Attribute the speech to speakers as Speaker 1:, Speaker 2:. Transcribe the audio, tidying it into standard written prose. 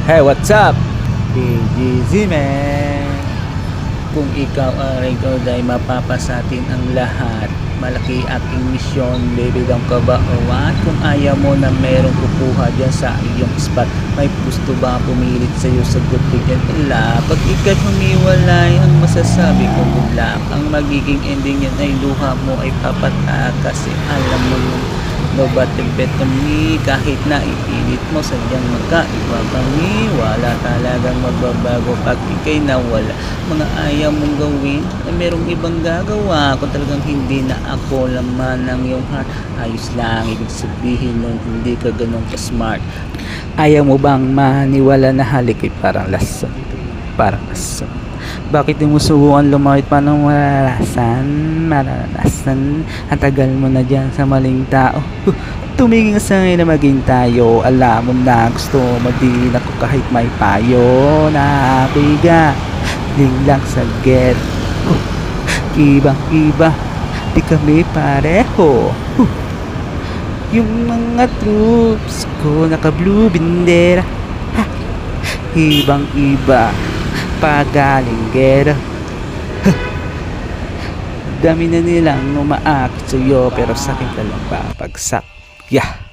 Speaker 1: Hey, what's up? BGZ man. Kung ikaw ay mapapasatin ang lahat. Malaki aking misyon, baby, daw ka ba o what? Kung ayaw mo na merong kukuha dyan sa iyong spot, may gusto ba pumilit sa'yo? Sagot ko dyan, wala. Pag ika'y humiwalay, ang masasabi ko, good luck. Ang magiging ending yan ay luha mo ay papatakas. Kasi alam mo yung nobody better me. Kahit na ipilit mo, sadyang magkaiba kami. Wala talagang magbabago pag ika'y nawala. Mga ayaw mong gawin ay merong ibang gagawa. Kung talagang hindi na ako laman ng iyong heart, ayos lang, ibig sabihin nun hindi ka ganun ka-smart. Ayaw mo bang maniwala na halik ay parang lason? Parang lason. Bakit di mo subukan lumawit pa ng maranasan? Ang tagal mo na dyan sa maling tao. Tumingin ka sa ngayon na maging tayo. Alam mo na gusto mo din ako kahit may payo. Napiga din lang sa get. Ibang iba, di kami pareho. Yung mga troops ko naka blue bindera. Ibang iba, pagaling gera. Dami na nilang umaakit sa'yo, pero sa akin ka lang papagsak. Yeah.